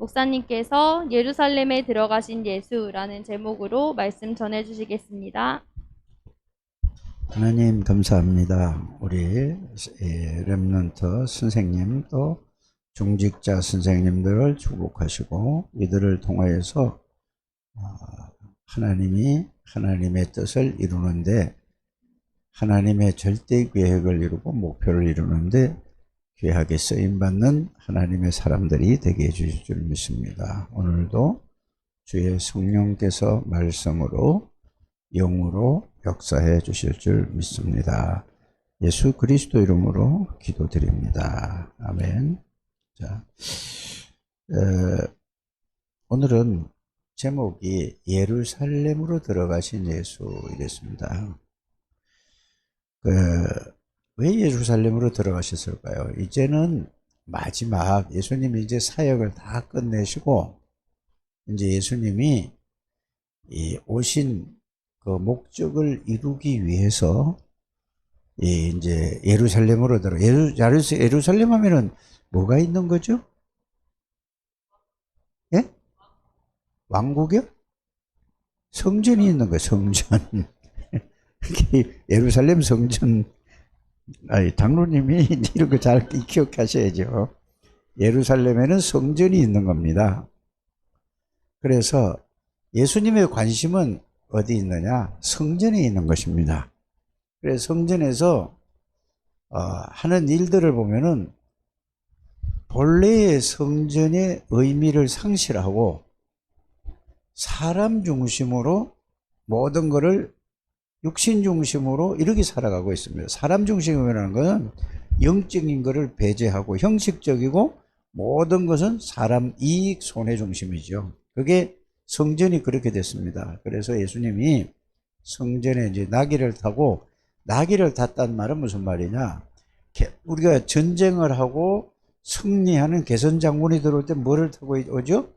목사님께서 예루살렘에 들어가신 예수라는 제목으로 말씀 전해주시겠습니다. 하나님 감사합니다. 우리 렘넌트 선생님 또 중직자 선생님들을 축복하시고 이들을 통하여서 하나님이 하나님의 뜻을 이루는데, 하나님의 절대 계획을 이루고 목표를 이루는데 귀하게 쓰임받는 하나님의 사람들이 되게 해주실 줄 믿습니다. 오늘도 주의 성령께서 말씀으로 영으로 역사해 주실 줄 믿습니다. 예수 그리스도 이름으로 기도드립니다. 아멘. 자, 오늘은 제목이 예루살렘으로 들어가신 예수 이랬습니다. 왜 예루살렘으로 들어가셨을까요? 이제는 마지막 예수님이 이제 사역을 다 끝내시고 이제 예수님이 오신 그 목적을 이루기 위해서 이제 예루살렘으로 예루살렘 하면은 뭐가 있는 거죠? 예? 왕국이요? 성전이 있는 거예요. 성전. 예루살렘 성전. 장로님이 이런 거 잘 기억하셔야죠. 예루살렘에는 성전이 있는 겁니다. 그래서 예수님의 관심은 어디 있느냐? 성전에 있는 것입니다. 그래서 성전에서 하는 일들을 보면은 본래의 성전의 의미를 상실하고 사람 중심으로 모든 것을 육신 중심으로 이렇게 살아가고 있습니다. 사람 중심이라는 것은 영적인 것을 배제하고 형식적이고 모든 것은 사람 이익 손해 중심이죠. 그게 성전이 그렇게 됐습니다. 그래서 예수님이 성전에 이제 나귀를 타고, 나귀를 탔다는 말은 무슨 말이냐? 우리가 전쟁을 하고 승리하는 개선장군이 들어올 때 뭐를 타고 오죠?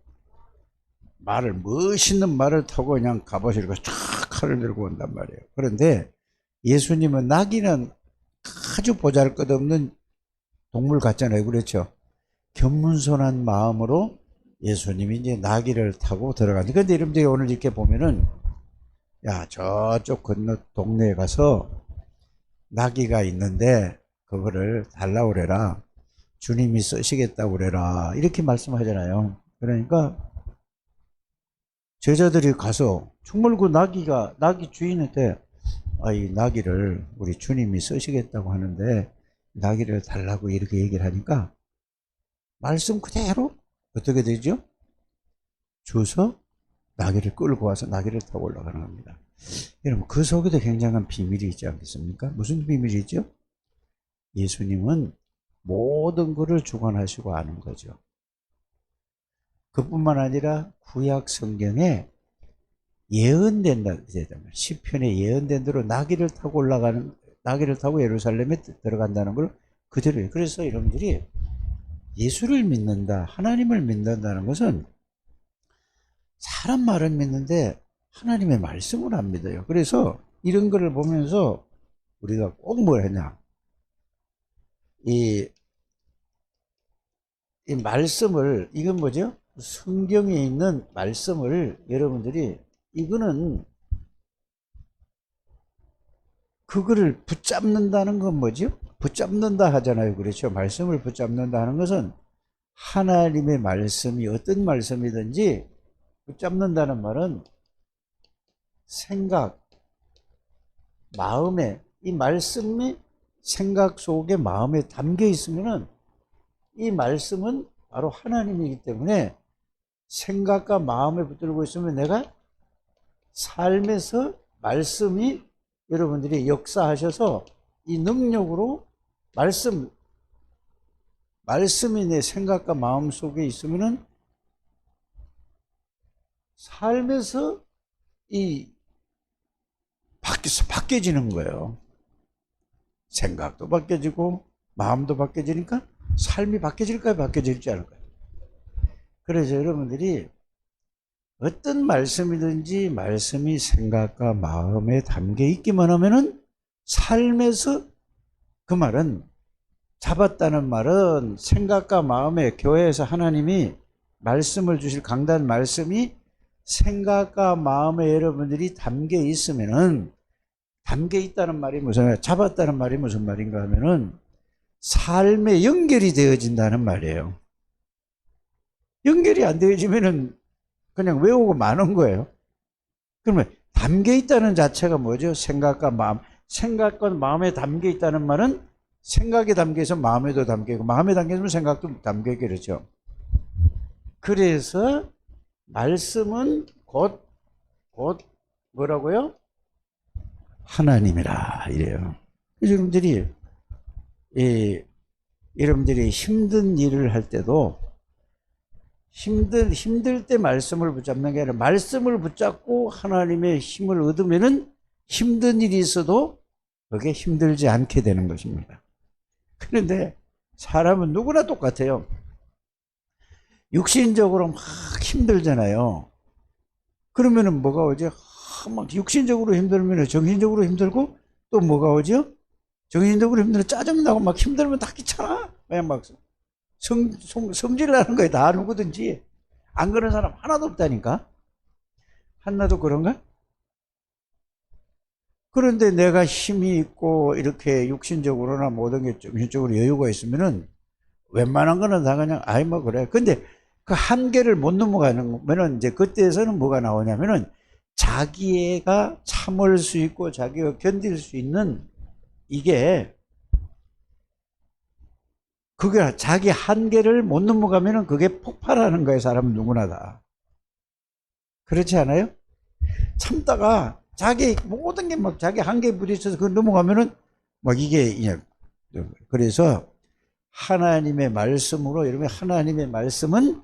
말을, 멋있는 말을 타고 그냥 갑옷을 입고 쫙 칼을 들고 온단 말이에요. 그런데 예수님은 나귀는 아주 보잘것없는 동물 같잖아요. 그렇죠? 겸손한 마음으로 예수님이 이제 나귀를 타고 들어가는데, 근데 여러분들이 오늘 이렇게 보면은, 야, 저쪽 건너 동네에 가서 나귀가 있는데 그거를 달라고 그래라. 주님이 쓰시겠다고 그래라. 이렇게 말씀하잖아요. 그러니까 제자들이 가서 정말 그 나귀 주인한테 이 나귀를 우리 주님이 쓰시겠다고 하는데 나귀를 달라고 이렇게 얘기를 하니까 말씀 그대로 어떻게 되죠? 주서 나귀를 끌고 와서 나귀를 타고 올라가는 겁니다. 여러분, 그 속에도 굉장한 비밀이 있지 않겠습니까? 무슨 비밀이 있죠? 예수님은 모든 것을 주관하시고 아는 거죠. 그뿐만 아니라 구약 성경에 예언된다, 시편에 예언된 대로 나귀를 타고 예루살렘에 들어간다는 걸 그대로예요. 그래서 여러분들이 예수를 믿는다, 하나님을 믿는다는 것은 사람 말은 믿는데 하나님의 말씀을 안 믿어요. 그래서 이런 거를 보면서 우리가 꼭 뭘 하냐? 이 말씀을, 이건 뭐죠? 성경에 있는 말씀을 여러분들이, 이거는 그거를 붙잡는다는 건 뭐죠? 붙잡는다 하잖아요. 그렇죠? 말씀을 붙잡는다 하는 것은 하나님의 말씀이 어떤 말씀이든지 붙잡는다는 말은 생각, 마음에, 이 말씀이 생각 속에 마음에 담겨 있으면은 이 말씀은 바로 하나님이기 때문에 생각과 마음에 붙들고 있으면 내가 삶에서 말씀이 여러분들이 역사하셔서 이 능력으로 말씀이 내 생각과 마음 속에 있으면은 삶에서 이 바뀌어지는 거예요. 생각도 바뀌어지고 마음도 바뀌어지니까 삶이 바뀌어질까요? 바뀌어질지 않을까요? 그래서 여러분들이 어떤 말씀이든지 말씀이 생각과 마음에 담겨 있기만 하면은 삶에서, 그 말은, 잡았다는 말은 생각과 마음에, 교회에서 하나님이 말씀을 주실 강단 말씀이 생각과 마음에 여러분들이 담겨 있으면은, 담겨 있다는 말이 무슨 말이야? 잡았다는 말이 무슨 말인가 하면은 삶에 연결이 되어진다는 말이에요. 연결이 안 되어지면은 그냥 외우고 마는 거예요. 그러면 담겨 있다는 자체가 뭐죠? 생각과 마음. 생각과 마음에 담겨 있다는 말은 생각에 담겨 있으면 마음에도 담겨 있고, 마음에 담겨 있으면 생각도 담겨 있고, 그렇죠. 그래서 말씀은 곧 뭐라고요? 하나님이라 이래요. 여러분들이 여러분들이 힘든 일을 할 때도 힘들 때 말씀을 붙잡는 게 아니라 말씀을 붙잡고 하나님의 힘을 얻으면은 힘든 일이 있어도 그게 힘들지 않게 되는 것입니다. 그런데 사람은 누구나 똑같아요. 육신적으로 막 힘들잖아요. 그러면은 뭐가 오죠? 막 육신적으로 힘들면 정신적으로 힘들고, 또 뭐가 오죠? 정신적으로 힘들면 짜증나고 막 힘들면 다 귀찮아. 그냥 막 성질 나는 거예요. 다 누구든지. 안 그런 사람 하나도 없다니까. 하나도 그런가? 그런데 내가 힘이 있고 이렇게 육신적으로나 모든 게 정신적으로 여유가 있으면은 웬만한 거는 다 그냥 아이 뭐 그래. 근데 그 한계를 못 넘어가는 거면은 이제 그때에서는 뭐가 나오냐면은 자기가 참을 수 있고 자기가 견딜 수 있는 이게, 그게 자기 한계를 못 넘어가면은 그게 폭발하는 거예요. 사람은 누구나 다. 그렇지 않아요? 참다가 자기 모든 게 막 자기 한계에 부딪혀서 그걸 넘어가면은 막 이게, 그래서 하나님의 말씀으로, 여러분 하나님의 말씀은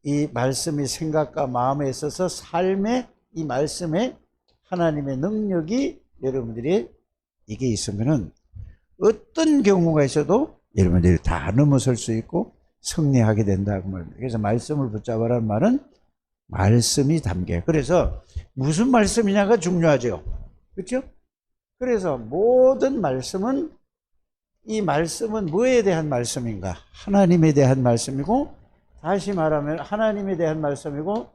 이 말씀이 생각과 마음에 있어서 삶에 이 말씀에 하나님의 능력이 여러분들이 이게 있으면은 어떤 경우가 있어도 여러분들이 다 넘어설 수 있고 승리하게 된다고 말합니다. 그래서 말씀을 붙잡으라는 말은 말씀이 담겨요. 그래서 무슨 말씀이냐가 중요하죠. 그렇죠? 그래서 모든 말씀은, 이 말씀은 뭐에 대한 말씀인가? 하나님에 대한 말씀이고, 다시 말하면 하나님에 대한 말씀이고,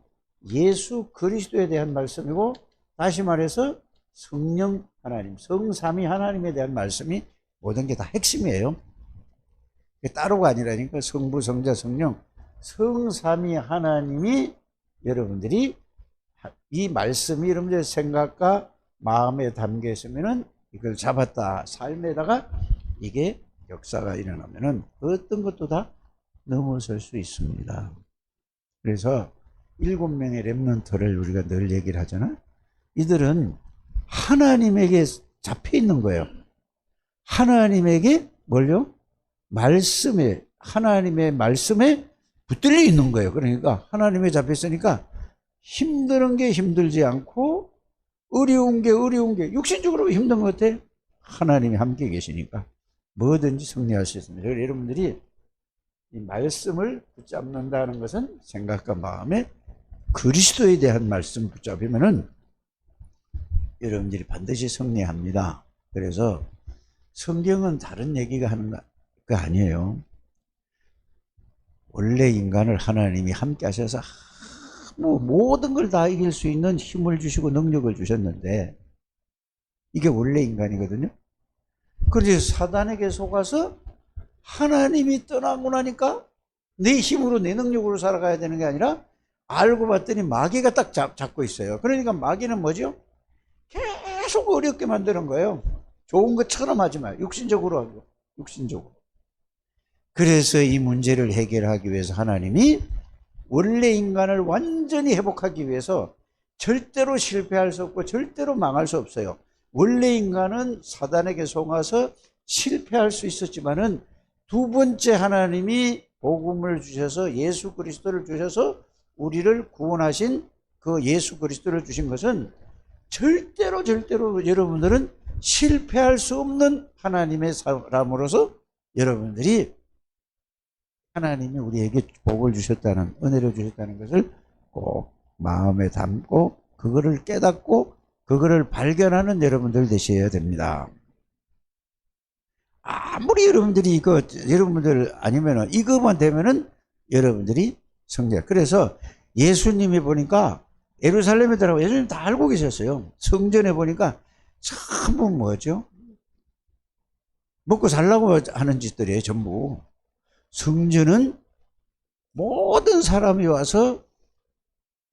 예수 그리스도에 대한 말씀이고, 다시 말해서 성령 하나님, 성삼위 하나님에 대한 말씀이 모든 게 다 핵심이에요. 따로가 아니라니까. 성부, 성자, 성령, 성삼위 하나님이 여러분들이 이 말씀이 여러분들의 생각과 마음에 담겨 있으면은 이걸 잡았다. 삶에다가 이게 역사가 일어나면은 어떤 것도 다 넘어설 수 있습니다. 그래서 7명의 렘넌트를 우리가 늘 얘기를 하잖아. 이들은 하나님에게 잡혀 있는 거예요. 하나님에게 뭘요? 말씀에, 하나님의 말씀에 붙들려 있는 거예요. 그러니까 하나님에 잡혀 있으니까 힘드는 게 힘들지 않고, 어려운 게 육신적으로 힘든 것 같아? 하나님이 함께 계시니까 뭐든지 승리할 수 있습니다. 여러분들이 이 말씀을 붙잡는다는 것은 생각과 마음에 그리스도에 대한 말씀 붙잡으면은 여러분들이 반드시 승리합니다. 그래서 성경은 다른 얘기가 하는 거 아니에요. 원래 인간을 하나님이 함께 하셔서 뭐 모든 걸 다 이길 수 있는 힘을 주시고 능력을 주셨는데, 이게 원래 인간이거든요. 그래서 사단에게 속아서 하나님이 떠나고 나니까 내 힘으로 내 능력으로 살아가야 되는 게 아니라, 알고 봤더니 마귀가 딱 잡고 있어요. 그러니까 마귀는 뭐죠? 계속 어렵게 만드는 거예요. 좋은 것처럼 하지 마요. 육신적으로 하고, 육신적으로. 그래서 이 문제를 해결하기 위해서 하나님이 원래 인간을 완전히 회복하기 위해서 절대로 실패할 수 없고 절대로 망할 수 없어요. 원래 인간은 사단에게 속아서 실패할 수 있었지만은, 두 번째 하나님이 복음을 주셔서 예수 그리스도를 주셔서 우리를 구원하신 그 예수 그리스도를 주신 것은 절대로 여러분들은 실패할 수 없는 하나님의 사람으로서 여러분들이 하나님이 우리에게 복을 주셨다는, 은혜를 주셨다는 것을 꼭 마음에 담고 그거를 깨닫고 그거를 발견하는 여러분들 되셔야 됩니다. 아무리 여러분들이 여러분들 아니면은 이거만 되면은 여러분들이 성자. 그래서 예수님이 보니까 예루살렘에 들어가고 예수님 다 알고 계셨어요. 성전에 보니까 전부 뭐죠? 먹고 살라고 하는 짓들이에요, 전부. 성전은 모든 사람이 와서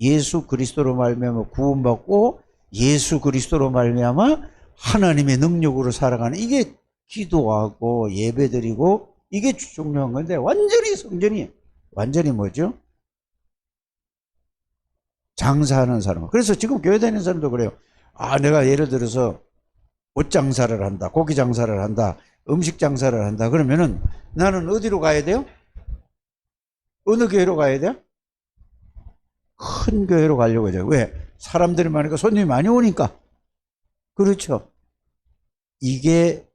예수 그리스도로 말미암아 구원받고 예수 그리스도로 말미암아 하나님의 능력으로 살아가는, 이게 기도하고 예배드리고 이게 중요한 건데, 완전히 성전이 완전히 뭐죠? 장사하는 사람. 그래서 지금 교회 다니는 사람도 그래요. 아, 내가 예를 들어서 옷 장사를 한다, 고기 장사를 한다, 음식 장사를 한다. 그러면은 나는 어디로 가야 돼요? 어느 교회로 가야 돼요? 큰 교회로 가려고 하죠. 왜? 사람들이 많으니까, 손님이 많이 오니까. 그렇죠. 이게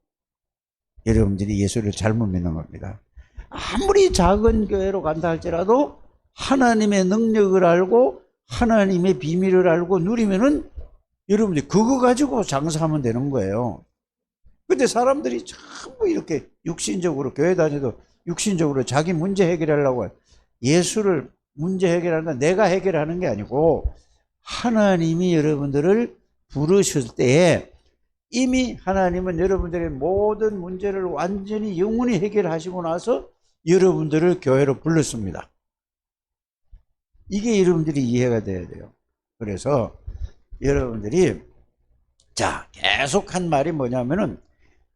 여러분들이 예수를 잘못 믿는 겁니다. 아무리 작은 교회로 간다 할지라도 하나님의 능력을 알고 하나님의 비밀을 알고 누리면은 여러분들이 그거 가지고 장사하면 되는 거예요. 근데 사람들이 전부 이렇게 육신적으로, 교회 다녀도 육신적으로 자기 문제 해결하려고 해요. 예수를 문제 해결하는 건 내가 해결하는 게 아니고 하나님이 여러분들을 부르실 때에 이미 하나님은 여러분들의 모든 문제를 완전히 영원히 해결하시고 나서 여러분들을 교회로 불렀습니다. 이게 여러분들이 이해가 돼야 돼요. 그래서 여러분들이, 자, 계속 한 말이 뭐냐면은,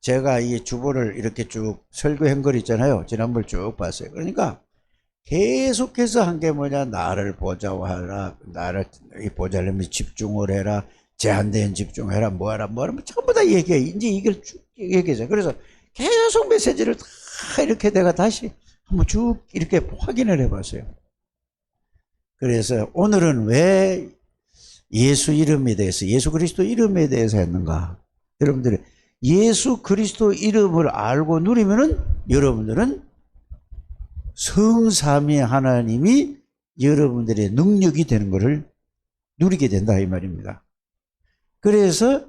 제가 이 주보를 이렇게 쭉 설교한 거 있잖아요. 지난번 쭉 봤어요. 그러니까 계속해서 한 게 뭐냐, 나를 보좌하라, 나를 보좌하려면 집중을 해라, 제한된 집중해라, 뭐하라, 뭐하라, 전부 다 얘기해. 이제 이걸 쭉 얘기해서. 그래서 계속 메시지를 다 이렇게 내가 다시 한번 쭉 이렇게 확인을 해봤어요. 그래서 오늘은 왜 예수 이름에 대해서, 예수 그리스도 이름에 대해서 했는가? 여러분들이 예수 그리스도 이름을 알고 누리면은 여러분들은 성삼위 하나님이 여러분들의 능력이 되는 것을 누리게 된다, 이 말입니다. 그래서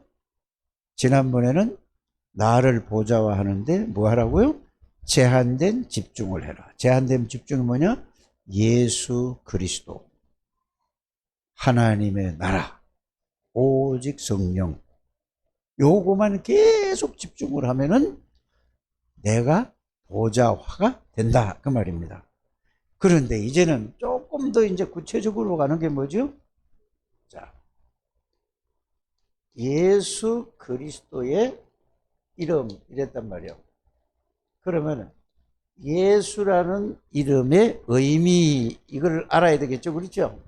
지난번에는 나를 보좌화 하는데 뭐 하라고요? 제한된 집중을 해라. 제한된 집중이 뭐냐? 예수 그리스도, 하나님의 나라, 오직 성령, 요거만 계속 집중을 하면은 내가 보좌화가 된다, 그 말입니다. 그런데 이제는 조금 더 이제 구체적으로 가는 게 뭐죠? 자, 예수 그리스도의 이름, 이랬단 말이에요. 그러면 예수라는 이름의 의미, 이걸 알아야 되겠죠, 그렇죠?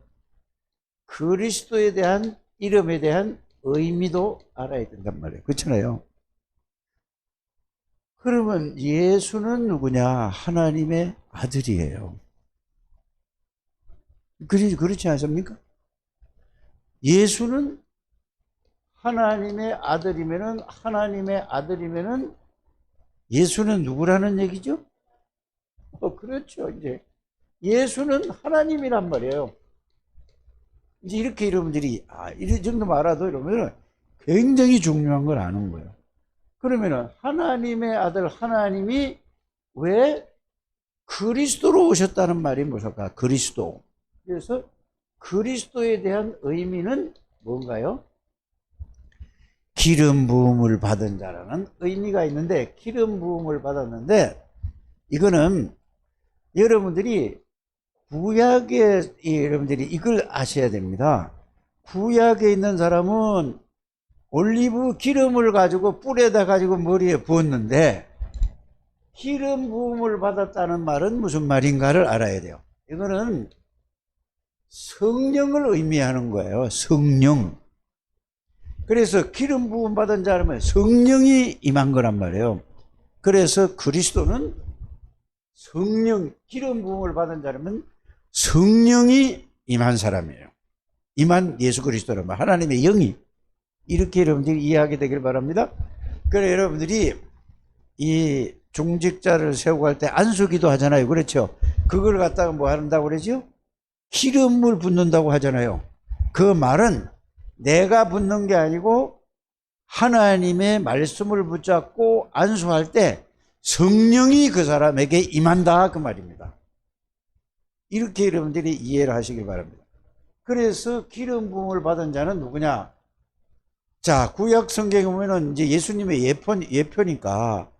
그리스도에 대한 이름에 대한 의미도 알아야 된단 말이에요. 그렇잖아요. 그러면 예수는 누구냐? 하나님의 아들이에요. 그렇지 않습니까? 예수는 하나님의 아들이면은 예수는 누구라는 얘기죠? 그렇죠. 이제 예수는 하나님이란 말이에요. 이제 이렇게 여러분들이 이 정도만 알아도 이러면 굉장히 중요한 걸 아는 거예요. 그러면은 하나님의 아들 하나님이 왜 그리스도로 오셨다는 말이 무엇일까? 그리스도. 그래서 그리스도에 대한 의미는 뭔가요? 기름 부음을 받은 자라는 의미가 있는데, 기름 부음을 받았는데, 이거는 여러분들이 구약에, 여러분들이 이걸 아셔야 됩니다. 구약에 있는 사람은 올리브 기름을 가지고 뿔에다 가지고 머리에 부었는데, 기름 부음을 받았다는 말은 무슨 말인가를 알아야 돼요. 이거는 성령을 의미하는 거예요. 성령. 그래서 기름 부음 받은 자라면 성령이 임한 거란 말이에요. 그래서 그리스도는 성령, 기름 부음을 받은 자라면 성령이 임한 사람이에요. 임한 예수 그리스도란 말, 하나님의 영이. 이렇게 여러분들이 이해하게 되길 바랍니다. 그래, 여러분들이 이 중직자를 세우고 할 때 안수기도 하잖아요. 그렇죠? 그걸 갖다가 뭐 한다고 그러죠? 기름을 붓는다고 하잖아요. 그 말은 내가 붓는 게 아니고 하나님의 말씀을 붙잡고 안수할 때 성령이 그 사람에게 임한다, 그 말입니다. 이렇게 여러분들이 이해를 하시기 바랍니다. 그래서 기름 부음을 받은 자는 누구냐? 자, 구약 성경에 보면은 이제 예수님의 예표니까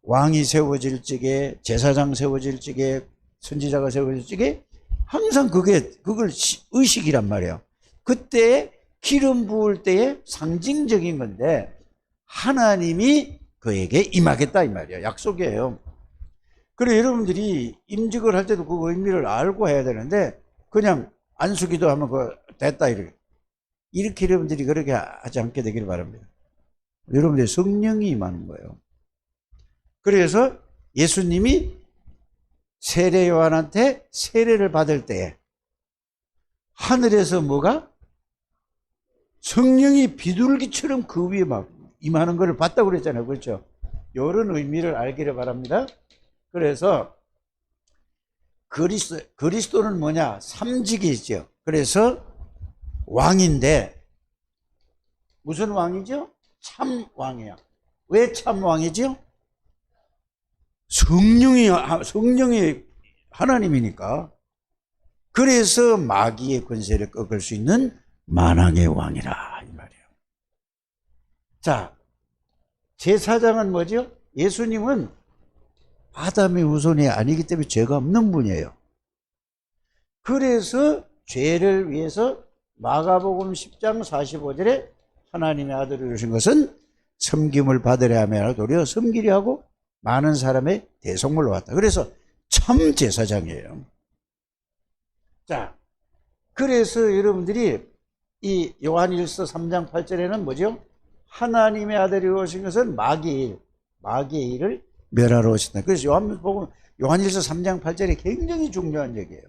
왕이 세워질 적에, 제사장 세워질 적에, 선지자가 세워질 적에 항상 그걸 의식이란 말이에요. 그때 기름 부을 때의 상징적인 건데 하나님이 그에게 임하겠다 이 말이에요. 약속이에요. 그래 여러분들이 임직을 할 때도 그 의미를 알고 해야 되는데 그냥 안수기도 하면 됐다 이렇게 여러분들이 그렇게 하지 않게 되기를 바랍니다. 여러분들이 성령이 임하는 거예요. 그래서 예수님이 세례 요한한테 세례를 받을 때에 하늘에서 뭐가? 성령이 비둘기처럼 그 위에 막 임하는 것을 봤다고 그랬잖아요. 그렇죠? 이런 의미를 알기를 바랍니다. 그래서 그리스도는 뭐냐? 삼직이죠. 그래서 왕인데 무슨 왕이죠? 참 왕이야. 왜 참 왕이죠? 성령이 하나님이니까. 그래서 마귀의 권세를 꺾을 수 있는 만왕의 왕이라 이 말이에요. 자, 제사장은 뭐죠? 예수님은 아담의 후손이 아니기 때문에 죄가 없는 분이에요. 그래서 죄를 위해서 마가복음 10장 45절에 하나님의 아들을 주신 것은 섬김을 받으려 하며 도리어 섬기려 하고 많은 사람의 대속물로 왔다. 그래서 참 제사장이에요. 자, 그래서 여러분들이 이 요한일서 3장 8절에는 뭐죠? 하나님의 아들이 오신 것은 마귀의 일을 멸하러 오신다. 그래서 요한일서 3장 8절에 굉장히 중요한 얘기예요.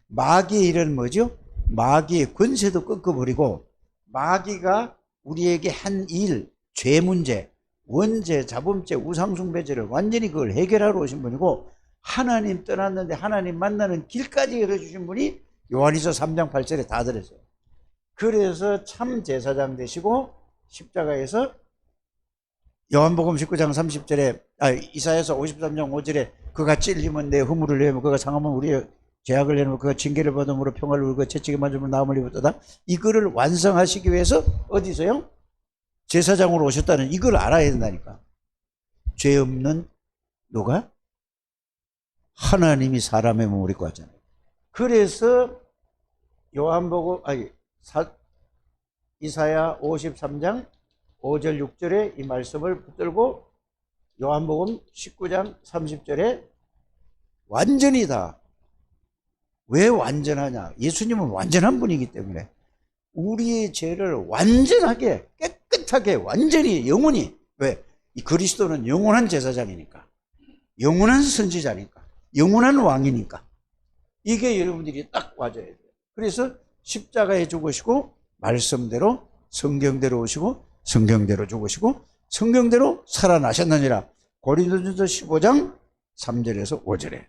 마귀의 일은 뭐죠? 마귀의 권세도 꺾어버리고 마귀가 우리에게 한 일, 죄 문제, 원죄, 자범죄, 우상숭배죄를 완전히 그걸 해결하러 오신 분이고 하나님 떠났는데 하나님 만나는 길까지 열어주신 분이 요한일서 3장 8절에 다 들었어요. 그래서 참 제사장 되시고 십자가에서 요한복음 19장 30절에 이사야서 53장 5절에 그가 찔리면 내 허물을 내면 그가 상하면 우리의 죄악을 내면 그가 징계를 받음으로 평화를 울고 채찍에 맞으면 나음을 입었다. 이거를 완성하시기 위해서 어디서요? 제사장으로 오셨다는 이걸 알아야 된다니까. 죄 없는 누가? 하나님이 사람의 몸을 입고 왔잖아요. 그래서 이사야 53장 5절 6절에 이 말씀을 붙들고 요한복음 19장 30절에 완전히 다. 왜 완전하냐? 예수님은 완전한 분이기 때문에 우리의 죄를 완전하게 깨끗하게 완전히 영원히 왜? 이 그리스도는 영원한 제사장이니까 영원한 선지자니까 영원한 왕이니까 이게 여러분들이 딱 와줘야 돼요. 그래서 십자가에 죽으시고 말씀대로 성경대로 오시고 성경대로 죽으시고 성경대로 살아나셨느니라. 고린도전서 15장 3절에서 5절에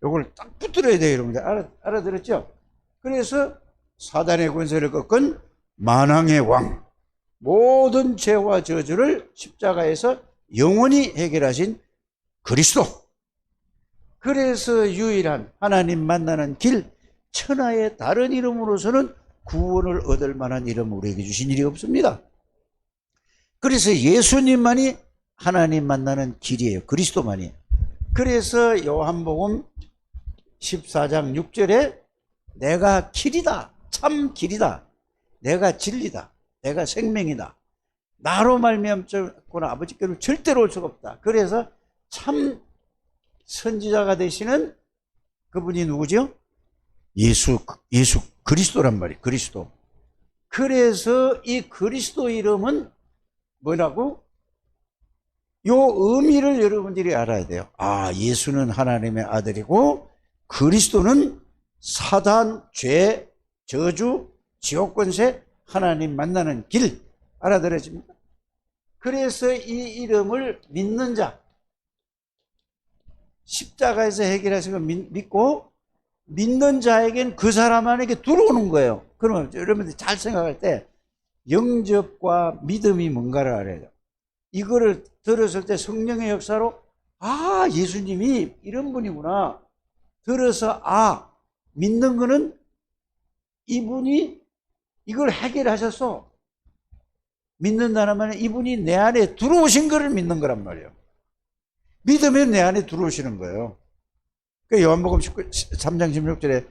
요걸 딱 붙들어야 돼요. 여러분들 알아들었죠? 그래서 사단의 권세를 꺾은 만왕의 왕, 모든 죄와 저주를 십자가에서 영원히 해결하신 그리스도. 그래서 유일한 하나님 만나는 길, 천하의 다른 이름으로서는 구원을 얻을 만한 이름을 우리에게 주신 일이 없습니다. 그래서 예수님만이 하나님 만나는 길이에요. 그리스도만이. 그래서 요한복음 14장 6절에 내가 길이다. 참 길이다. 내가 진리다. 내가 생명이다. 나로 말미암고는 아버지께로 절대로 올 수가 없다. 그래서 참 선지자가 되시는 그분이 누구죠? 예수 그리스도란 말이에요. 그리스도. 그래서 이 그리스도 이름은 뭐라고? 요 의미를 여러분들이 알아야 돼요. 아, 예수는 하나님의 아들이고 그리스도는 사단, 죄, 저주, 지옥 권세, 하나님 만나는 길. 알아들어집니까? 그래서 이 이름을 믿는 자, 십자가에서 해결하신 걸 믿고 믿는 자에겐 그 사람 안에게 들어오는 거예요. 그러면 여러분들 잘 생각할 때 영접과 믿음이 뭔가를 알아야 돼요. 이거를 들었을 때 성령의 역사로 아, 예수님이 이런 분이구나. 들어서 아, 믿는 거는 이분이 이걸 해결하셨어. 믿는다는 말은 이분이 내 안에 들어오신 거를 믿는 거란 말이에요. 믿으면 내 안에 들어오시는 거예요. 그 요한복음 3장 16절에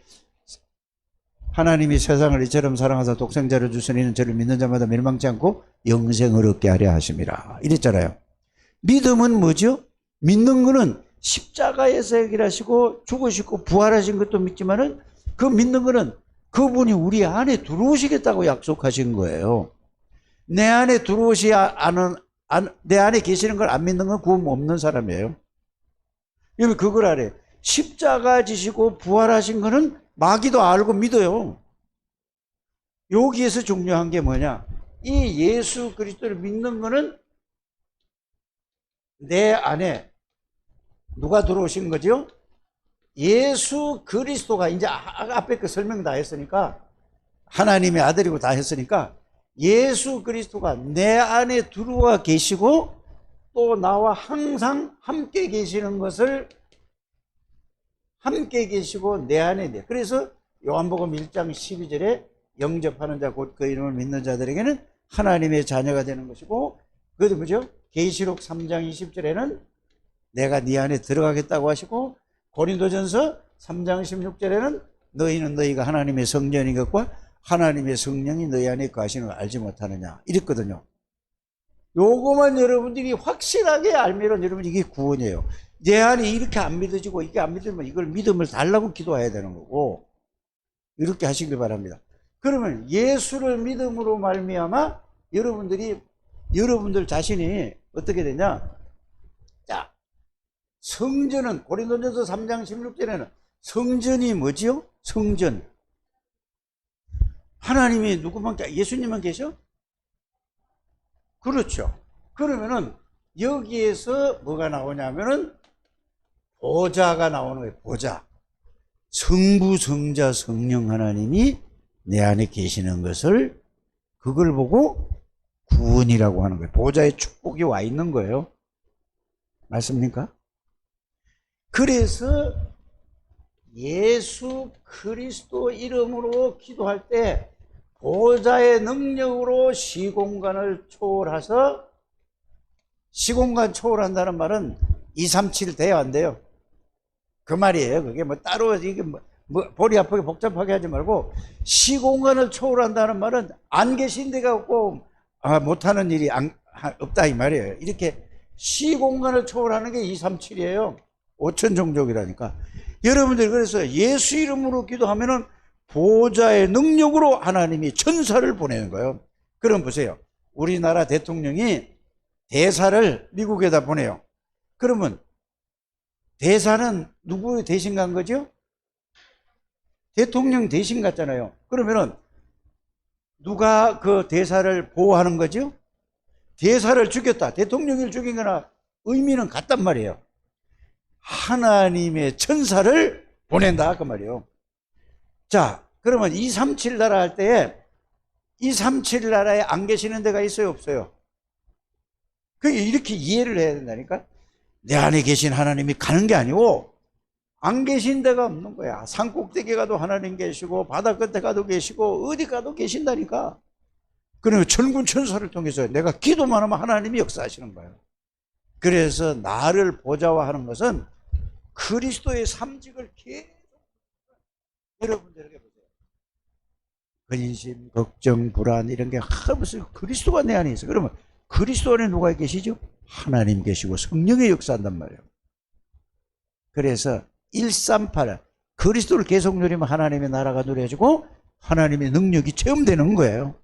하나님이 세상을 이처럼 사랑하사 독생자를 주시니 이는 저를 믿는 자마다 멸망치 않고 영생을 얻게 하려 하심이라 이랬잖아요. 믿음은 뭐죠? 믿는 거는 십자가에서 해결하시고 죽으시고 부활하신 것도 믿지만은 그 믿는 거는 그분이 우리 안에 들어오시겠다고 약속하신 거예요. 내 안에 들어오시 않은 내 안에 계시는 걸 안 믿는 건 구원 없는 사람이에요. 여러분 그걸 알아요. 십자가 지시고 부활하신 거는 마귀도 알고 믿어요. 여기에서 중요한 게 뭐냐? 이 예수 그리스도를 믿는 거는 내 안에 누가 들어오신 거죠? 예수 그리스도가 이제 앞에 그 설명 다 했으니까 하나님의 아들이고 다 했으니까 예수 그리스도가 내 안에 들어와 계시고 또 나와 항상 함께 계시는 것을 함께 계시고 내 안에 돼. 그래서 요한복음 1장 12절에 영접하는 자 곧 그 이름을 믿는 자들에게는 하나님의 자녀가 되는 것이고 그것도 뭐죠? 계시록 3장 20절에는 내가 네 안에 들어가겠다고 하시고 고린도전서 3장 16절에는 너희는 너희가 하나님의 성전인 것과 하나님의 성령이 너희 안에 거하시는 걸 알지 못하느냐 이랬거든요. 요거만 여러분들이 확실하게 알면 여러분 이게 구원이에요. 내 안에 이렇게 안 믿어지고 이게 안 믿으면 이걸 믿음을 달라고 기도해야 되는 거고 이렇게 하시길 바랍니다. 그러면 예수를 믿음으로 말미암아 여러분들 자신이 어떻게 되냐? 자, 성전은 고린도전서 3장 16절에는 성전이 뭐지요? 성전. 하나님이 누구만 예수님만 계셔? 그렇죠. 그러면은 여기에서 뭐가 나오냐면은 보좌가 나오는 거예요. 보좌. 성부, 성자, 성령 하나님이 내 안에 계시는 것을 그걸 보고 구원이라고 하는 거예요. 보좌의 축복이 와 있는 거예요. 맞습니까? 그래서 예수 그리스도 이름으로 기도할 때 보좌의 능력으로 시공간을 초월해서 시공간 초월한다는 말은 237 돼요, 안 돼요? 그 말이에요. 그게 뭐 따로 이게 뭐 머리 아프게 복잡하게 하지 말고 시공간을 초월한다는 말은 안 계신 데가 없고 못하는 일이 없다 이 말이에요. 이렇게 시공간을 초월하는 게 237이에요. 5천 종족이라니까. 여러분들 그래서 예수 이름으로 기도하면은 보좌의 능력으로 하나님이 천사를 보내는 거예요. 그럼 보세요. 우리나라 대통령이 대사를 미국에다 보내요. 그러면 대사는 누구 대신 간 거죠? 대통령 대신 갔잖아요. 그러면은 누가 그 대사를 보호하는 거죠? 대사를 죽였다. 대통령을 죽인 거나 의미는 같단 말이에요. 하나님의 천사를 보낸다 그 말이에요. 자, 그러면 237 나라 할 때에 237 나라에 안 계시는 데가 있어요, 없어요? 그게 이렇게 이해를 해야 된다니까. 내 안에 계신 하나님이 가는 게 아니고 안 계신 데가 없는 거야. 산 꼭대기 가도 하나님 계시고 바다 끝에 가도 계시고 어디 가도 계신다니까. 그러면 천군 천사를 통해서 내가 기도만 하면 하나님이 역사하시는 거예요. 그래서 나를 보좌화하는 것은 그리스도의 삼직을 계속 여러분들에게 보세요. 근심, 걱정, 불안 이런 게 무슨 그리스도가 내 안에 있어. 그러면 그리스도 안에 누가 계시죠? 하나님 계시고 성령의 역사한단 말이에요. 그래서 138 그리스도를 계속 누리면 하나님의 나라가 누려지고 하나님의 능력이 체험되는 거예요.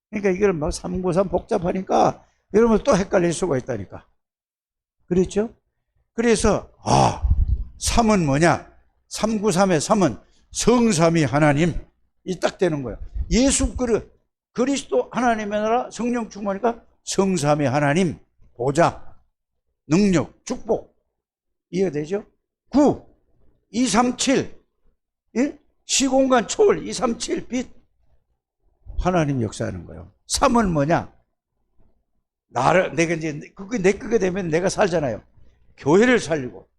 그러니까 이걸 막 393 복잡하니까 여러분 또 헷갈릴 수가 있다니까. 그렇죠? 그래서 3은 뭐냐? 393의 3은 성삼위 하나님 이 딱 되는 거예요. 예수 그리스도 하나님의 나라 성령 충만하니까 성삼위 하나님 보좌 능력 축복 이해되죠? 9 237 예? 시공간 초월 237 빛 하나님 역사하는 거예요. 3은 뭐냐? 내가 이제 그게 내 거게 되면 내가 살잖아요. 교회를 살리고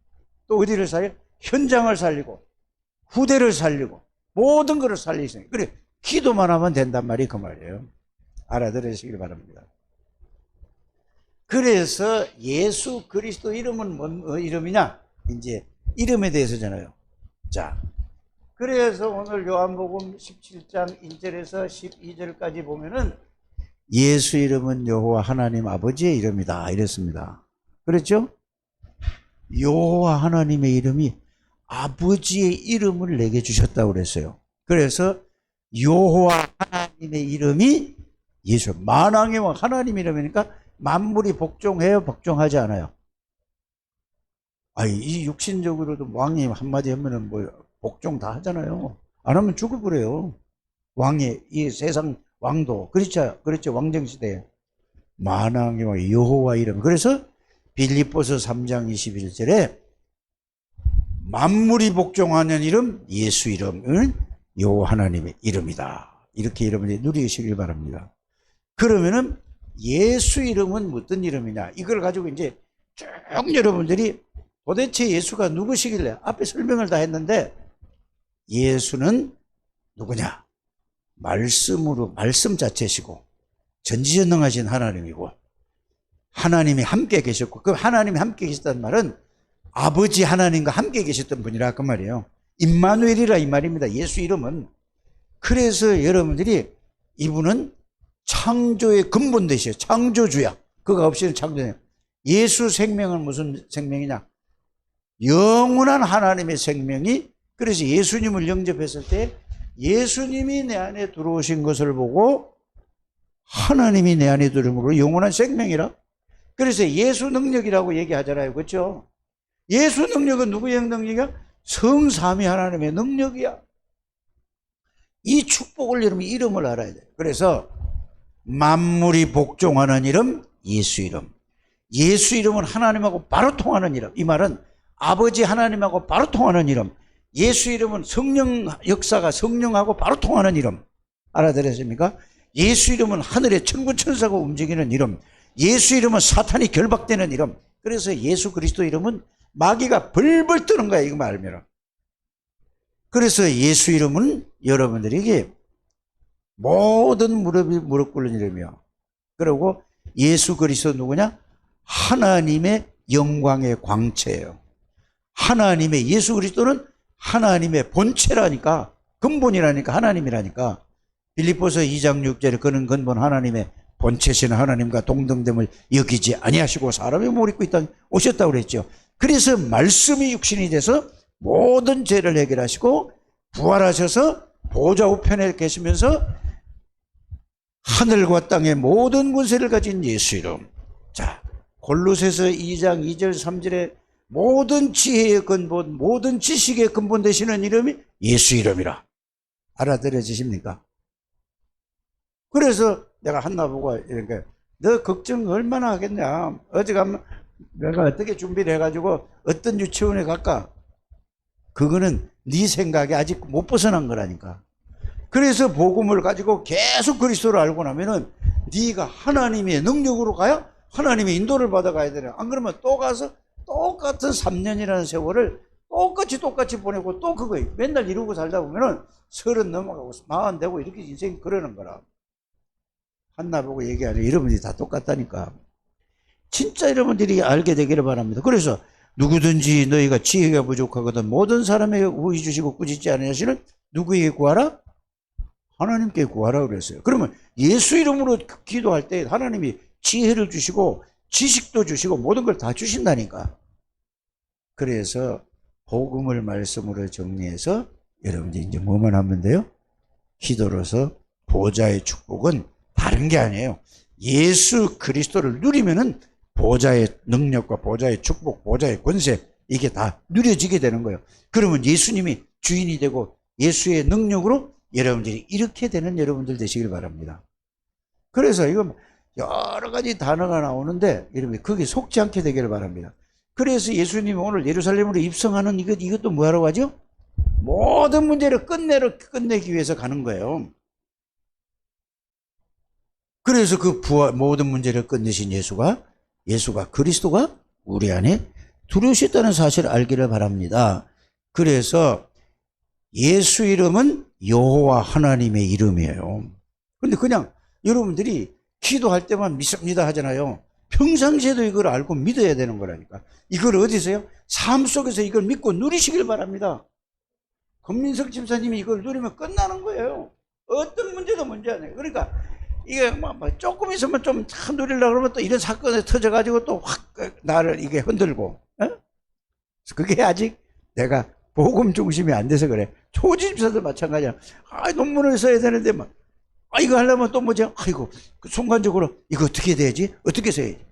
또 어디를 살려? 현장을 살리고 후대를 살리고 모든 것을 살리시는. 그래 기도만 하면 된단 말이 그 말이에요. 알아들으시길 바랍니다. 그래서 예수 그리스도 이름은 뭔 이름이냐? 이제 이름에 대해서잖아요. 자, 그래서 오늘 요한복음 17장 1절에서 12절까지 보면은 예수 이름은 여호와 하나님 아버지의 이름이다 이랬습니다. 그렇죠? 여호와 하나님의 이름이 아버지의 이름을 내게 주셨다고 그랬어요. 그래서 여호와 하나님의 이름이 예수, 만왕의 왕 하나님 이름이니까 만물이 복종해요, 복종하지 않아요? 이 육신적으로도 왕님 한마디 하면은 뭐 복종 다 하잖아요. 안 하면 죽을 거래요. 왕이 이 세상 왕도 그렇죠, 왕정 시대에 만왕의 왕 여호와 이름. 그래서 빌립보서 3장 21절에 만물이 복종하는 이름 예수 이름은 여호와 하나님의 이름이다. 이렇게 여러분이 누리시길 바랍니다. 그러면은 예수 이름은 어떤 이름이냐? 이걸 가지고 이제 쭉 여러분들이 도대체 예수가 누구시길래 앞에 설명을 다 했는데 예수는 누구냐? 말씀 자체시고 전지전능하신 하나님이고 하나님이 함께 계셨고 그 하나님이 함께 계셨다는 말은 아버지 하나님과 함께 계셨던 분이라 그 말이에요. 임마누엘이라 이 말입니다. 예수 이름은. 그래서 여러분들이 이분은 창조의 근본 되시요 창조주야. 그가 없이는 창조예요. 예수 생명은 무슨 생명이냐? 영원한 하나님의 생명이. 그래서 예수님을 영접했을 때 예수님이 내 안에 들어오신 것을 보고 하나님이 내 안에 들어오므로 영원한 생명이라. 그래서 예수 능력이라고 얘기하잖아요. 그렇죠? 예수 능력은 누구의 능력이야? 성삼위 하나님의 능력이야. 이 축복을 여러분 이름을 알아야 돼요. 그래서 만물이 복종하는 이름 예수 이름. 예수 이름은 하나님하고 바로 통하는 이름. 이 말은 아버지 하나님하고 바로 통하는 이름. 예수 이름은 성령 역사가 성령하고 바로 통하는 이름. 알아들으십니까? 예수 이름은 하늘의 천군 천사가 움직이는 이름. 예수 이름은 사탄이 결박되는 이름. 그래서 예수 그리스도 이름은 마귀가 벌벌 뜨는 거야, 이거 말하면. 그래서 예수 이름은 여러분들에게 모든 무릎이 무릎 꿇는 이름이요. 그리고 예수 그리스도 누구냐? 하나님의 영광의 광채예요. 하나님의 예수 그리스도는 하나님의 본체라니까, 근본이라니까, 하나님이라니까. 빌립보서 2장 6절에 그는 근본 하나님의 본체신 하나님과 동등됨을 여기지 아니하시고 사람의 몸을 입고 오셨다고 그랬죠. 그래서 말씀이 육신이 돼서 모든 죄를 해결하시고 부활하셔서 보좌 우편에 계시면서 하늘과 땅의 모든 권세를 가진 예수 이름. 자, 골로새서 2장 2절 3절에 모든 지혜의 근본, 모든 지식의 근본 되시는 이름이 예수 이름이라. 알아들어지십니까? 그래서 내가 한나보고 이렇게 너 걱정 얼마나 하겠냐. 어젯밤 내가 어떻게 준비를 해가지고 어떤 유치원에 갈까? 그거는 네 생각이 아직 못 벗어난 거라니까. 그래서 복음을 가지고 계속 그리스도를 알고 나면은 네가 하나님의 능력으로 가야 하나님의 인도를 받아가야 되네. 안 그러면 또 가서 똑같은 3년이라는 세월을 똑같이 보내고 또 그거 맨날 이루고 살다 보면은 30 넘어가고 40 되고 이렇게 인생이 그러는 거라. 한나 보고 얘기하는 여러분들이 다 똑같다니까. 진짜 여러분들이 알게 되기를 바랍니다. 그래서 누구든지 너희가 지혜가 부족하거든 모든 사람에게 우의 주시고 꾸짖지 않으시는 누구에게 구하라? 하나님께 구하라 그랬어요. 그러면 예수 이름으로 기도할 때 하나님이 지혜를 주시고 지식도 주시고 모든 걸 다 주신다니까. 그래서 복음을 말씀으로 정리해서 여러분들이 이제 뭐만 하면 돼요? 기도로서 보좌의 축복은 다른 게 아니에요. 예수 그리스도를 누리면은 보좌의 능력과 보좌의 축복, 보좌의 권세 이게 다 누려지게 되는 거예요. 그러면 예수님이 주인이 되고 예수의 능력으로 여러분들이 이렇게 되는 여러분들 되시길 바랍니다. 그래서 이거 여러 가지 단어가 나오는데 여러분이 거기에 속지 않게 되기를 바랍니다. 그래서 예수님이 오늘 예루살렘으로 입성하는 이것도 뭐라고 하죠? 모든 문제를 끝내기 위해서 가는 거예요. 그래서 그 모든 문제를 끝내신 예수가 그리스도가 우리 안에 들어오셨다는 사실을 알기를 바랍니다. 그래서 예수 이름은 여호와 하나님의 이름이에요. 근데 그냥 여러분들이 기도할 때만 믿습니다 하잖아요. 평상시에도 이걸 알고 믿어야 되는 거라니까. 이걸 어디서요? 삶 속에서 이걸 믿고 누리시길 바랍니다. 권민석 집사님이 이걸 누리면 끝나는 거예요. 어떤 문제도 문제 아니에요. 그러니까 이게 뭐 조금 있으면 좀 참 누리려고 그러면 또 이런 사건이 터져가지고 또 확 나를 이게 흔들고, 어? 그게 아직 내가 복음 중심이 안 돼서 그래. 초집사도 마찬가지야. 논문을 써야 되는데 막, 이거 하려면 또 뭐지? 아이고, 순간적으로 이거 어떻게 해야 되지? 어떻게 써야지?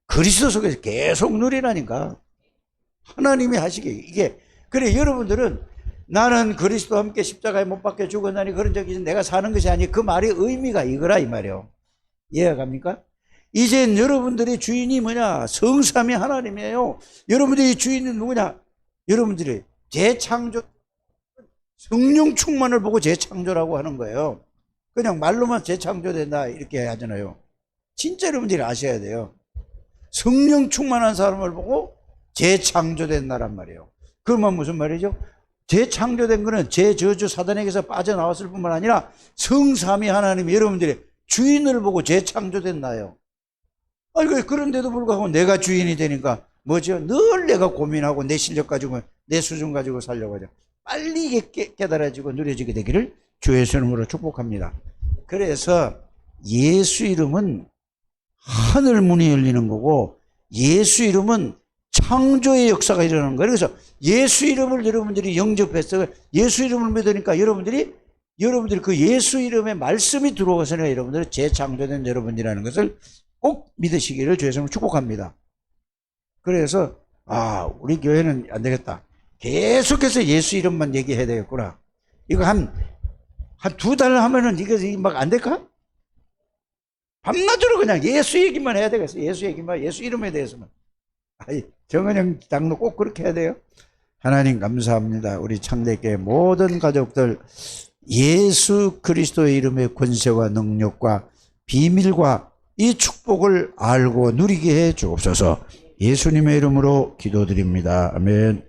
그리스도 속에서 계속 누리라니까. 하나님이 하시게. 이게, 그래, 여러분들은 나는 그리스도와 함께 십자가에 못 박혀 죽었나니 그런 적이 내가 사는 것이 아니, 그 말의 의미가 이거라, 이 말이에요. 이해가 갑니까? 이젠 여러분들의 주인이 뭐냐? 성삼위 하나님이에요. 여러분들의 주인은 누구냐? 여러분들이 재창조, 성령 충만을 보고 재창조라고 하는 거예요. 그냥 말로만 재창조된다 이렇게 하잖아요. 진짜 여러분들이 아셔야 돼요. 성령 충만한 사람을 보고 재창조된다란 말이에요. 그러면 무슨 말이죠? 재창조된 거는 재저주 사단에게서 빠져나왔을 뿐만 아니라 성삼위 하나님이 여러분들이 주인을 보고 재창조됐나요? 그런데도 불구하고 내가 주인이 되니까 뭐죠? 늘 내가 고민하고 내 실력 가지고 내 수준 가지고 살려고 하죠. 빨리 깨달아지고 누려지게 되기를 주 예수 이름으로 축복합니다. 그래서 예수 이름은 하늘 문이 열리는 거고 예수 이름은 창조의 역사가 일어나는 거예요. 그래서 예수 이름을 여러분들이 영접해서 예수 이름을 믿으니까 여러분들이 그 예수 이름의 말씀이 들어와서는 여러분들은 재창조된 여러분이라는 것을 꼭 믿으시기를 주 예수 이름으로 축복합니다. 그래서 우리 교회는 안 되겠다. 계속해서 예수 이름만 얘기해야 되겠구나. 이거 한 2달 하면은 이게 막 안 될까? 밤낮으로 그냥 예수 얘기만 해야 되겠어. 예수 얘기만, 예수 이름에 대해서만. 정은영 장로 꼭 그렇게 해야 돼요. 하나님 감사합니다. 우리 창대교회 모든 가족들 예수 그리스도의 이름의 권세와 능력과 비밀과 이 축복을 알고 누리게 해 주옵소서. 예수님의 이름으로 기도드립니다. 아멘.